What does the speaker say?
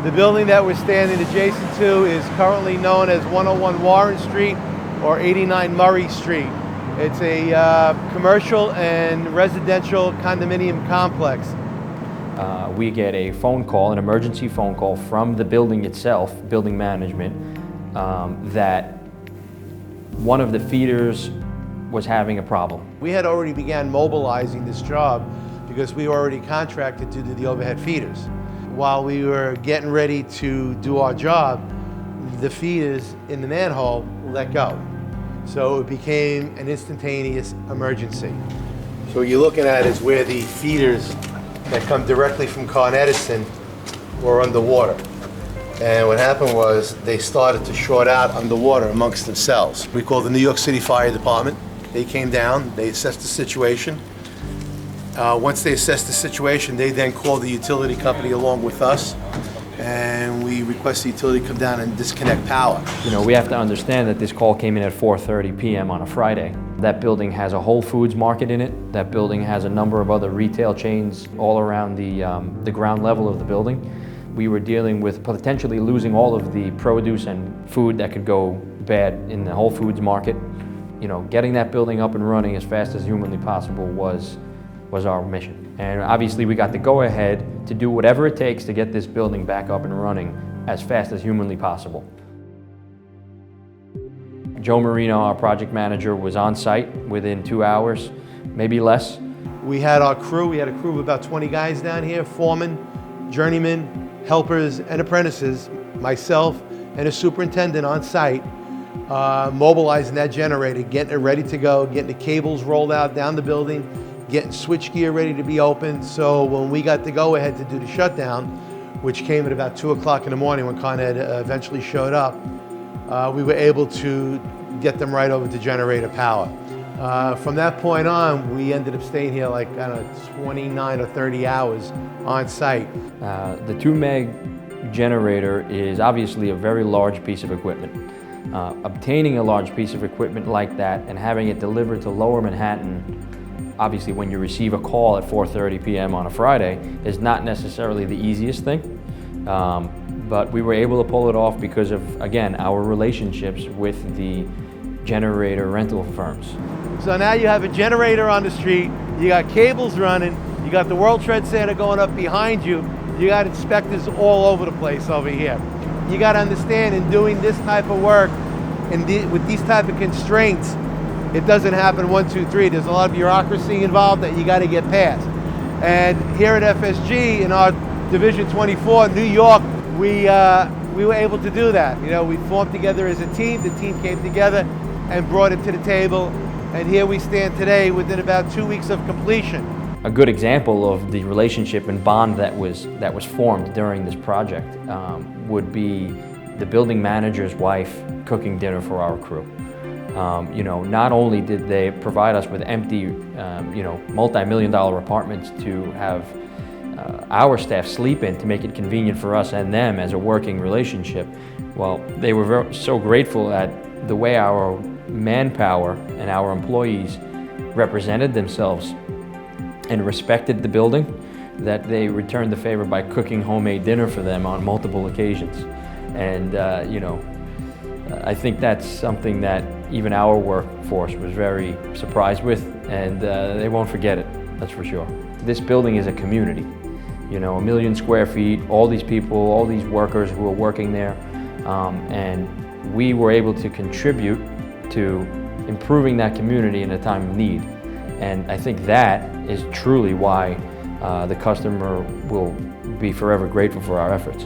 The building that we're standing adjacent to is currently known as 101 Warren Street or 89 Murray Street. It's a commercial and residential condominium complex. We get a phone call, an emergency phone call from the building itself, building management, that one of the feeders was having a problem. We had already began mobilizing this job because we were already contracted to do the overhead feeders. While we were getting ready to do our job, the feeders in the manhole let go. So it became an instantaneous emergency. So what you're looking at is where the feeders that come directly from Con Edison were underwater. And what happened was they started to short out underwater amongst themselves. We called the New York City Fire Department. They came down, they assessed the situation. Once they assessed the situation, they then called the utility company along with us, and we requested the utility come down and disconnect power. You know, we have to understand that this call came in at 4:30 p.m. on a Friday. That building has a Whole Foods market in it. That building has a number of other retail chains all around the ground level of the building. We were dealing with potentially losing all of the produce and food that could go bad in the Whole Foods market. You know, getting that building up and running as fast as humanly possible was our mission. And obviously we got the go-ahead to do whatever it takes to get this building back up and running as fast as humanly possible. Joe Marino, our project manager, was on site within 2 hours, maybe less. We had our crew, we had a crew of about 20 guys down here, foremen, journeymen, helpers, and apprentices, myself and a superintendent on site, mobilizing that generator, getting it ready to go, getting the cables rolled out down the building, getting switchgear ready to be opened. So when we got the go-ahead to do the shutdown, which came at about 2 o'clock in the morning when Con Ed eventually showed up, we were able to get them right over to generator power. From that point on, we ended up staying here like, I don't know, 29 or 30 hours on site. The 2 meg generator is obviously a very large piece of equipment. Obtaining a large piece of equipment like that and having it delivered to Lower Manhattan, obviously when you receive a call at 4:30 p.m. on a Friday, is not necessarily the easiest thing. But we were able to pull it off because of, again, our relationships with the generator rental firms. So now you have a generator on the street, you got cables running, you got the World Trade Center going up behind you, you got inspectors all over the place over here. You got to understand, in doing this type of work and with these type of constraints, it doesn't happen 1, 2, 3. There's a lot of bureaucracy involved that you got to get past. And here at FSG, in our Division 24, New York, we were able to do that. You know, we formed together as a team. The team came together and brought it to the table. And here we stand today within about 2 weeks of completion. A good example of the relationship and bond that was formed during this project would be the building manager's wife cooking dinner for our crew. You know, not only did they provide us with empty, you know, multi-million-dollar apartments to have our staff sleep in to make it convenient for us and them as a working relationship, well, they were so grateful at the way our manpower and our employees represented themselves and respected the building that they returned the favor by cooking homemade dinner for them on multiple occasions. And, you know, I think that's something that even our workforce was very surprised with, and they won't forget it, that's for sure. This building is a community. You know, 1 million square feet, all these people, all these workers who are working there, and we were able to contribute to improving that community in a time of need. And I think that is truly why the customer will be forever grateful for our efforts.